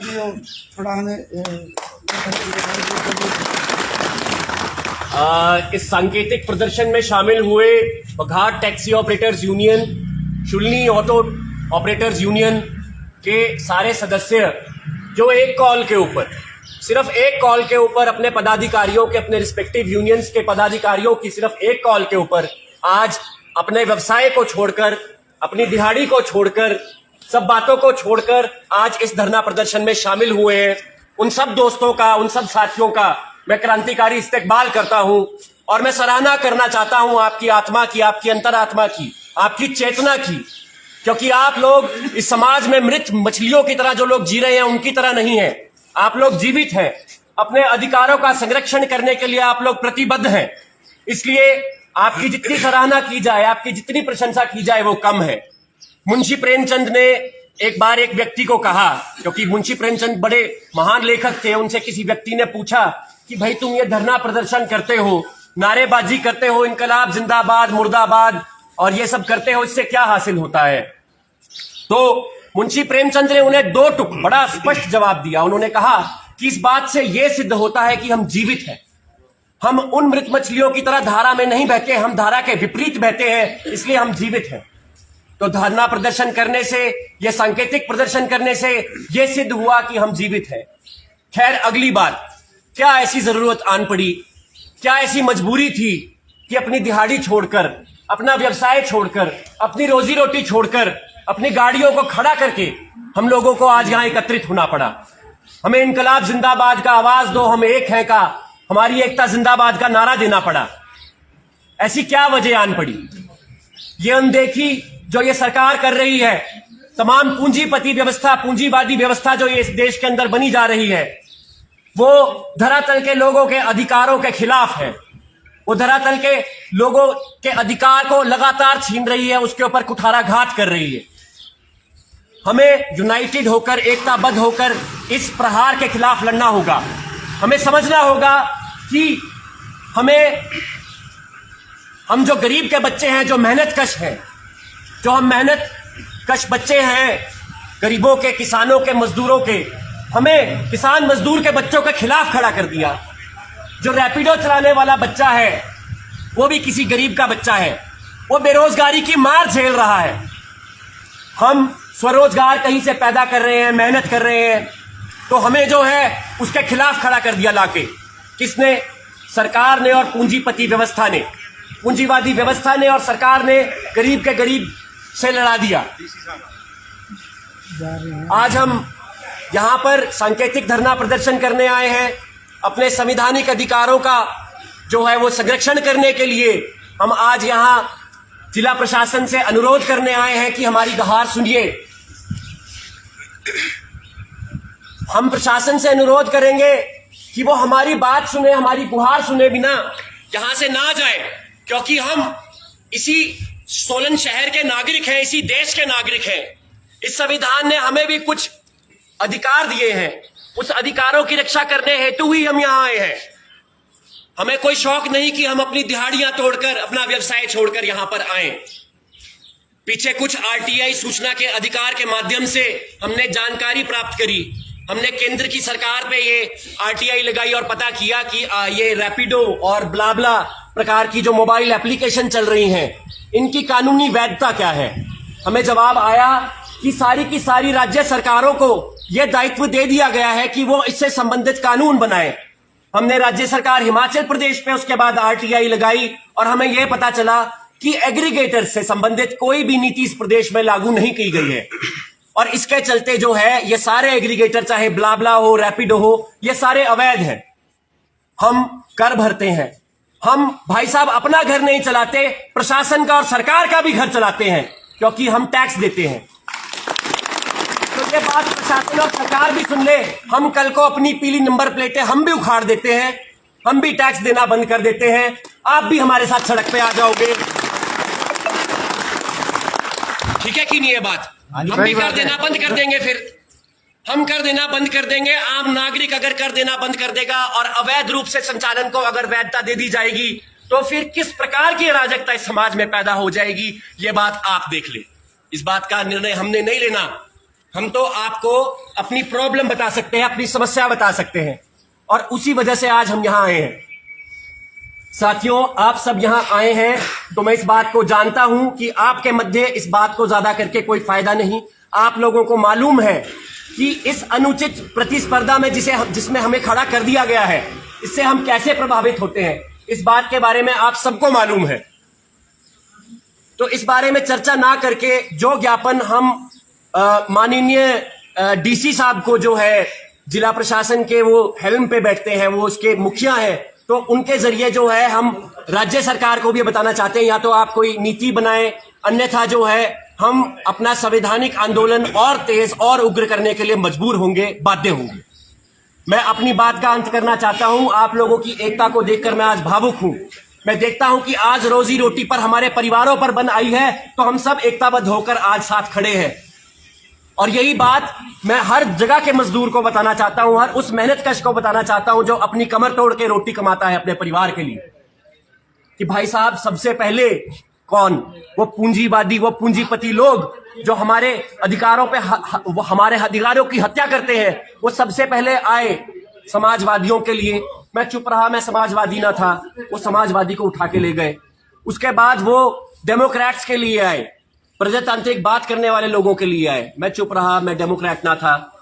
कि वो थोड़ा हमें इस सांकेतिक प्रदर्शन में शामिल हुए घाट taxi operators union, Shoolini auto operators union के सारे सदस्य जो एक कॉल के ऊपर, सिर्फ एक कॉल के ऊपर अपने पदाधिकारियों के, अपने रिस्पेक्टिव यूनियंस के पदाधिकारियों की सिर्फ एक कॉल के ऊपर आज अपने व्यवसाय को छोड़कर, अपनी दिहाड़ी को छोड़कर, सब बातों को छोड़कर आज इस धरना प्रदर्शन में शामिल हुए हैं। उन सब दोस्तों का, उन सब साथियों का मैं क्रांतिकारी इस्तेकबाल करता हूं और मैं सराहना करना चाहता हूं आपकी आत्मा की, आपकी अंतरात्मा की, आपकी चेतना की, क्योंकि आप लोग इस समाज में मृत मछलियों की तरह जो लोग जी रहे हैं उनकी तरह नहीं है। आप लोग जीवित हैं, अपने अधिकारों का संरक्षण करने के लिए आप लोग प्रतिबद्ध हैं। इसलिए आपकी जितनी सराहना की जाए, आपकी जितनी प्रशंसा की जाए वो कम है। मुंशी प्रेमचंद ने एक बार एक व्यक्ति को कहा, क्योंकि मुंशी प्रेमचंद बड़े महान लेखक थे, उनसे किसी व्यक्ति ने पूछा कि भाई तुम ये धरना प्रदर्शन करते हो, नारेबाजी करते हो, इनकलाब जिंदाबाद मुर्दाबाद और ये सब करते हो, इससे क्या हासिल होता है? तो मुंशी प्रेमचंद ने उन्हें दो टुक बड़ा स्पष्ट जवाब दिया। उन्होंने कहा कि इस बात से यह सिद्ध होता है कि हम जीवित हैं, हम उन मृत मछलियों की तरह धारा में नहीं बहते, हम धारा के विपरीत बहते हैं, इसलिए हम जीवित हैं। तो धरना प्रदर्शन करने से, यह सांकेतिक प्रदर्शन करने से यह सिद्ध हुआ कि हम जीवित हैं। खैर, अगली बात, क्या ऐसी जरूरत आन पड़ी, क्या ऐसी मजबूरी थी कि अपनी दिहाड़ी छोड़कर, अपना व्यवसाय छोड़कर, अपनी रोजी रोटी छोड़कर, अपनी गाड़ियों को खड़ा करके हम लोगों को आज यहां एकत्रित होना पड़ा? हमें इनकलाब जिंदाबाद का आवाज दो, हम एक हैं का, हमारी एकता जिंदाबाद का नारा देना पड़ा। ऐसी क्या वजह आन पड़ी? ये अनदेखी जो ये सरकार कर रही है, तमाम पूंजीपति व्यवस्था, पूंजीवादी व्यवस्था जो ये इस देश के अंदर बनी जा रही है, वो धरातल के लोगों के अधिकारों के खिलाफ है। वो धरातल के लोगों के अधिकार को लगातार छीन रही है, उसके ऊपर कुठाराघात कर रही है। हमें यूनाइटेड होकर, एकताबद्ध होकर इस प्रहार के खिलाफ लड़ना होगा। हमें समझना होगा कि हम जो गरीब के बच्चे हैं, जो मेहनत कश हैं, जो हम मेहनत कश बच्चे हैं, गरीबों के, किसानों के, मजदूरों के, हमें किसान मजदूर के बच्चों के खिलाफ खड़ा कर दिया। जो रैपिडो चलाने वाला बच्चा है वो भी किसी गरीब का बच्चा है, वो बेरोजगारी की मार झेल रहा है। हम स्वरोजगार कहीं से पैदा कर रहे हैं, मेहनत कर रहे हैं, तो हमें जो है उसके खिलाफ खड़ा कर दिया लाके। किसने? सरकार ने और पूंजीपति व्यवस्था ने, पूंजीवादी व्यवस्था ने और सरकार ने गरीब के गरीब से लड़ा दिया। आज हम यहां पर सांकेतिक धरना प्रदर्शन करने आए हैं, अपने संवैधानिक अधिकारों का जो है वो संरक्षण करने के लिए। हम आज यहां जिला प्रशासन से अनुरोध करने आए हैं कि हमारी गुहार सुनिए। हम प्रशासन से अनुरोध करेंगे कि वो हमारी बात सुने, हमारी गुहार सुने बिना यहां से ना जाए, क्योंकि हम इसी सोलन शहर के नागरिक हैं, इसी देश के नागरिक हैं। इस संविधान ने हमें भी कुछ अधिकार दिए हैं, उस अधिकारों की रक्षा करने हेतु ही हम यहां आए हैं। हमें कोई शौक नहीं कि हम अपनी दिहाड़ियां तोड़कर, अपना व्यवसाय छोड़कर यहां पर आए। पीछे कुछ आरटीआई सूचना के अधिकार के माध्यम से हमने जानकारी प्राप्त करी, हमने केंद्र की सरकार पे ये आरटीआई लगाई और पता किया कि ये रैपिडो और ब्लाब्ला प्रकार की जो मोबाइल एप्लीकेशन चल रही हैं, इनकी कानूनी वैधता क्या है। हमें जवाब आया कि सारी की सारी राज्य सरकारों को यह दायित्व दे दिया गया है कि वो इससे संबंधित कानून बनाए। हमने राज्य सरकार हिमाचल प्रदेश पे उसके बाद आरटीआई लगाई और हमें यह पता चला कि एग्रीगेटर से संबंधित कोई भी नीति इस प्रदेश में लागू नहीं की गई है। और इसके चलते जो है ये सारे एग्रीगेटर, चाहे ब्लाब्ला हो, रैपिडो हो, ये सारे अवैध हैं। हम कर भरते हैं, हम भाई साहब अपना घर नहीं चलाते, प्रशासन का और सरकार का भी घर चलाते हैं, क्योंकि हम टैक्स देते हैं। तो ये बात प्रशासन और सरकार भी सुन ले। हम कल को अपनी पीली नंबर प्लेटें हम भी उखाड़ देते हैं, हम भी टैक्स देना बंद कर देते हैं, आप भी हमारे साथ सड़क पे आ जाओगे। ठीक है कि नहीं ये बात? हम भी कर देना बंद कर देंगे, फिर हम कर देना बंद कर देंगे। आम नागरिक अगर कर देना बंद कर देगा और अवैध रूप से संचालन को अगर वैधता दे दी जाएगी, तो फिर किस प्रकार की अराजकता इस समाज में पैदा हो जाएगी, ये बात आप देख ले। इस बात का निर्णय हमने नहीं लेना, हम तो आपको अपनी प्रॉब्लम बता सकते हैं, अपनी समस्या बता सकते हैं, और उसी वजह से आज हम यहां आए हैं। साथियों, आप सब यहां आए हैं तो मैं इस बात को जानता हूं कि आपके मध्य इस बात को ज्यादा करके कोई फायदा नहीं। आप लोगों को मालूम है कि इस अनुचित प्रतिस्पर्धा में जिसमें हमें खड़ा कर दिया गया है, इससे हम कैसे प्रभावित होते हैं, इस बात के बारे में आप सबको मालूम है। तो इस बारे में चर्चा ना करके जो ज्ञापन हम माननीय डीसी साहब को, जो है जिला प्रशासन के वो हेल्म पे बैठते हैं, वो उसके मुखिया हैं, तो उनके जरिए जो है हम राज्य सरकार को भी बताना चाहते हैं, या तो आप कोई नीति बनाएं, अन्यथा जो है हम अपना संवैधानिक आंदोलन और तेज और उग्र करने के लिए मजबूर होंगे, बाध्य होंगे। मैं अपनी बात का अंत करना चाहता हूं। आप लोगों की एकता को देखकर मैं आज भावुक हूं। मैं देखता हूं कि आज रोजी रोटी पर हमारे परिवारों पर बन आई है, तो हम सब एकताबद्ध होकर आज साथ खड़े हैं। और यही बात मैं हर जगह के मजदूर को बताना चाहता हूं, हर उस मेहनतकश को बताना चाहता हूं जो अपनी कमर तोड़ के रोटी कमाता है अपने परिवार के लिए, कि भाई साहब, सबसे पहले कौन? वो पूंजीवादी, वो पूंजीपति लोग जो हमारे अधिकारों पे हमारे अधिकारों की हत्या करते हैं, वो सबसे पहले आए समाजवादियों के लिए। मैं चुप रहा, मैं समाजवादी ना था, वो समाजवादी को उठा के ले गए। उसके बाद वो डेमोक्रेट्स के लिए आए, प्रजातांत्रिक बात करने वाले लोगों के लिए आए। मैं चुप रहा, मैं डेमोक्रेट ना था।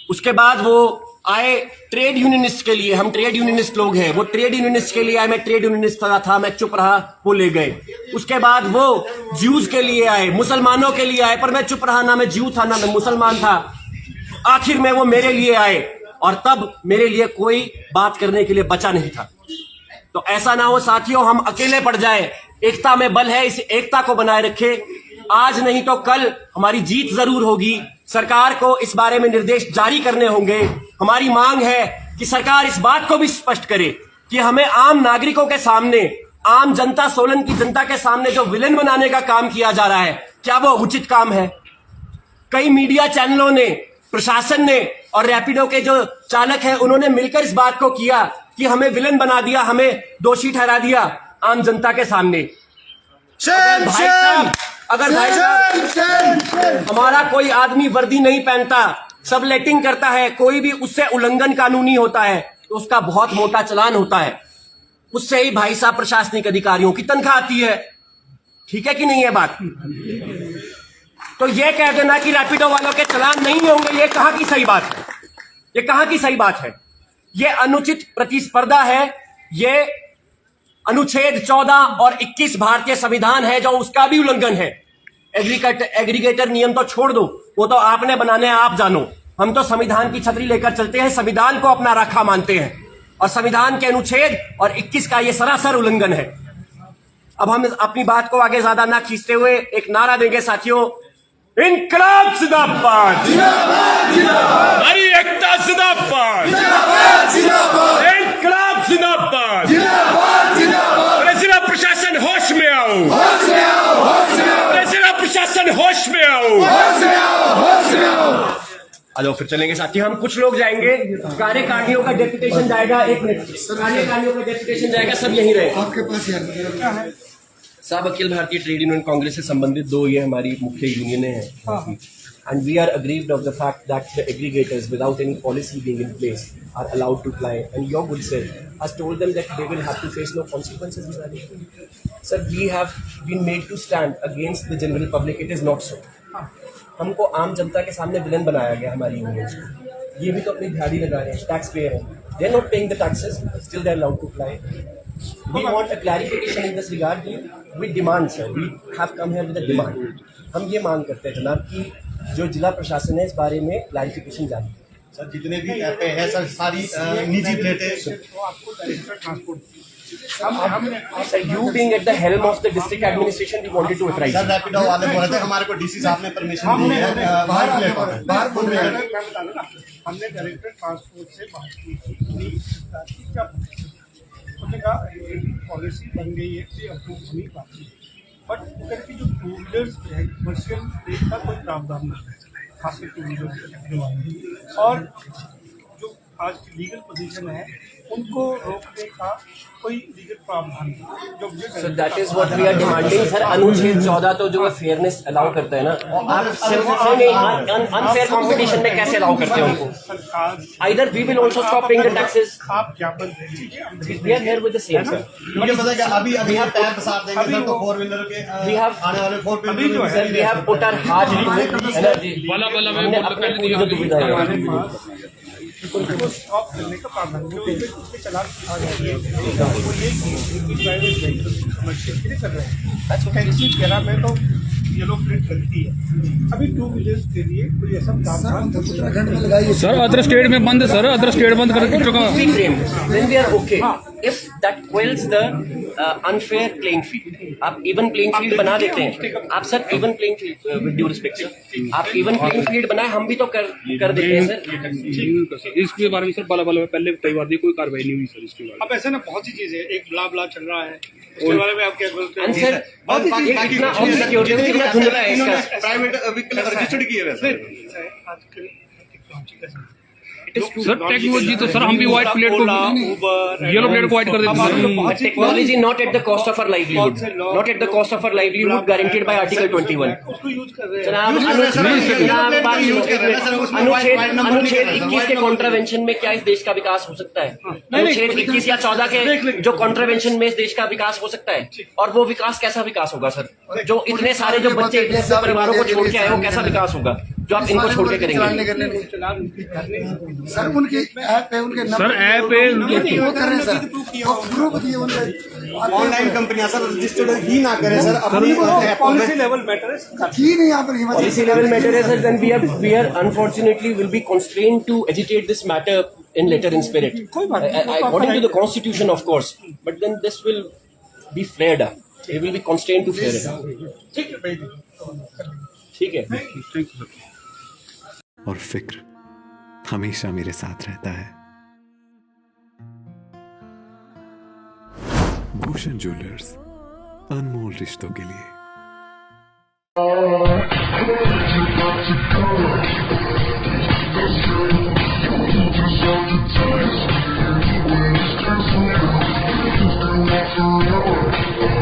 उसके बाद वो आए ट्रेड यूनियनिस्ट के लिए, हम ट्रेड यूनियनिस्ट लोग हैं, वो ट्रेड यूनियनिस्ट के लिए आए, मैं ट्रेड यूनियनिस्ट था, मैं चुप रहा, वो ले गए। उसके बाद वो ज्यूज के लिए आए, मुसलमानों के लिए आए, पर मैं चुप रहा, ना मैं ज्यू था ना मैं मुसलमान था। आखिर में वो मेरे लिए आए, और तब मेरे लिए कोई बात करने के लिए बचा नहीं था। तो ऐसा ना हो साथियों, हम अकेले पड़ जाए। एकता में बल है, इस एकता को बनाए रखे। आज नहीं तो कल हमारी जीत जरूर होगी। सरकार को इस बारे में निर्देश जारी करने होंगे। हमारी मांग है कि सरकार इस बात को भी स्पष्ट करे कि हमें आम नागरिकों के सामने, आम जनता, सोलन की जनता के सामने जो विलेन बनाने का काम किया जा रहा है, क्या वो उचित काम है? कई मीडिया चैनलों ने, प्रशासन ने और रैपिडो के जो चालक हैं, उन्होंने मिलकर इस बात को किया कि हमें विलेन बना दिया, हमें दोषी ठहरा दिया आम जनता के सामने। अगर भाई साहब हमारा कोई आदमी वर्दी नहीं पहनता, सब लेटिंग करता है, कोई भी उससे उल्लंघन कानूनी होता है, तो उसका बहुत मोटा चालान होता है। उससे ही भाई साहब प्रशासनिक अधिकारियों की तनख्वाह आती है। ठीक है कि नहीं है बात? तो ये कह देना कि रैपिडो वालों के चालान नहीं होंगे, ये कहां की सही बात है? ये कहां की सही बात है? ये अनुचित प्रतिस्पर्धा है। ये अनुच्छेद 14 और 21 भारतीय संविधान है, जो उसका भी उल्लंघन है। एग्रीगेटर नियम तो छोड़ दो, वो तो आपने बनाने हैं, आप जानो। हम तो संविधान की छतरी लेकर चलते हैं, संविधान को अपना राखा मानते हैं, और संविधान के अनुच्छेद और 21 का ये सरासर उल्लंघन है। अब हम अपनी बात को आगे ज्यादा ना खींचते हुए एक नारा देंगे साथियों, इनकलाब जिंदाबाद, हमारी एकता जिंदाबाद, इनकलाब जिंदाबाद, जिला प्रशासन होश में आओ, जिला प्रशासन होश में आओ। हेलो, फिर चलेंगे साथियों। हम कुछ लोग जाएंगे, कार्यकारिणियों का डेपुटेशन जाएगा। एक मिनट, कार्यकारिणियों का डेपुटेशन जाएगा, सब यहीं रहे। आपके पास यार साहब, अखिल भारतीय ट्रेड यूनियन कांग्रेस से संबंधित दो ये हमारी मुख्य यूनियनें हैं, and we are aggrieved of the fact that the aggregators, without any policy being in place, are allowed to fly, and your good sir has told them that they will have to face no consequences regarding it. Sir, we have been made to stand against the general public. It is not so. हमको आम जनता के सामने villain बनाया गया हमारी unions को। ये भी तो अपनी दिहाड़ी लगा रहे हैं, टैक्स पेयर हैं, they are not paying the taxes, still they are allowed to fly. We want a clarification in this regard. We demand, sir, we have come here with a demand. हम ये मांग करते हैं जनाब कि जो जिला प्रशासन है इस बारे में क्लैरिफिकेशन जारी। सर, जितने भी ऐपे हैं सर, सारी निजी प्लेटें Sir, you being at the helm of the district administration, we wanted to authorize. Sir, Rapido वाले बोल रहे थे हमारे को डीसी साहब ने परमिशन दी है बाहर बोल रहे हैं। हमने डायरेक्टर ट्रांसपोर्ट से बात की थी, क्या उन्होंने कहा पॉलिसी बन गई है कि अप्रूव होनी बाकी, बट उधर की जो टू व्हीलर्स है कमर्शियल रेट का कोई प्रावधान नहीं है, खासकर टू व्हीलर्स और जो आज की लीगल पोजीशन है उनको रोकने का कोई लीगल प्रावधान नहीं जो मुझे so that is what we are demanding sir. अनुच्छेद 14 तो जो फेयरनेस अलाउ करता है ना, आप सिर्फ अनफेयर कंपटीशन में कैसे अलाउ करते हैं उनको? सरकार either we will also stop paying the taxes, आप ज्ञापन दे दीजिए we are here with the same sir. मुझे पता है कि अभी अभी आप टैग बसार देंगे सर, तो फोर व्हीलर के We have- आने वाले फोर अभी जो है sir we have put our heart to energy, हमने अपने पूरी जो दुविधा हमारे है पास उनको स्टॉप करने का प्रावधान जो उसके चलान वो ये कि प्राइवेट व्हीकल कमर्शियल के लिए कर रहे हैं टैक्सी वगैरह में तो ये लोग प्रिंट करती है। अभी टू व्हीलर्स के लिए कोई ऐसा प्रावधान सर अदर स्टेट में बंद, सर अदर स्टेट बंद कर चुका। be framed, then we are okay. If that quells the unfair playing field, आप even playing field बना देते हैं, आप sir even playing field with due respect sir, आप even playing field बनाए, हम भी तो कर देते हैं सर। इसके बारे में सर बला पहले कई बार कोई कार्रवाई नहीं हुई सर इसके बारे अब ऐसे ना बहुत सी चीजें, एक ब्ला चल रहा है उसके बारे में आप क्या बोलते हैं? सर बाकी ये कितना ऑब्सिक्योरिटी कितना धुंधला है इसका। प्राइवेट व्हीकल रजिस्टर्ड किए हुए सर। आजकल टेक्नोलॉजी का जमाना सर टेक्नोलॉजी तो सर हम भी व्हाइट प्लेट को येलो प्लेट को व्हाइट कर देते हैं। Technology not at the cost of our livelihood, not at the cost of our livelihood guaranteed by Article 21. उसको यूज कर रहे हैं। सर आप अनुच्छेद 21 के कॉन्ट्रावेंशन में क्या इस देश का विकास हो सकता है? अनुच्छेद 21 या 14 के जो कॉन्ट्रावेंशन में इस देश का विकास हो सकता है, और वो विकास कैसा विकास होगा सर? जो इतने सारे जो बच्चे इतने से परिवारों को छोड़ के आए, वो कैसा विकास होगा जो आप इनको छोड़ के करेंगे? सर उनके ऐप है, उनके सर ऐप है वो कर रहे हैं सर, प्रूफ दिए उनके ऑनलाइन कंपनियां सर रजिस्टर्ड ही ना करें सर अपनी पॉलिसी लेवल मैटर है। की नहीं यहाँ पर Himachal Policy level matter is that then we are unfortunately will be constrained to agitate this matter in letter in spirit. According to the constitution, of course, but then this will be flared up. We will be constrained to flare it up. ठीक है भाई, ठीक है। और फिक्र हमेशा मेरे साथ रहता है। भूषण ज्वेलर्स, अनमोल रिश्तों के लिए। Just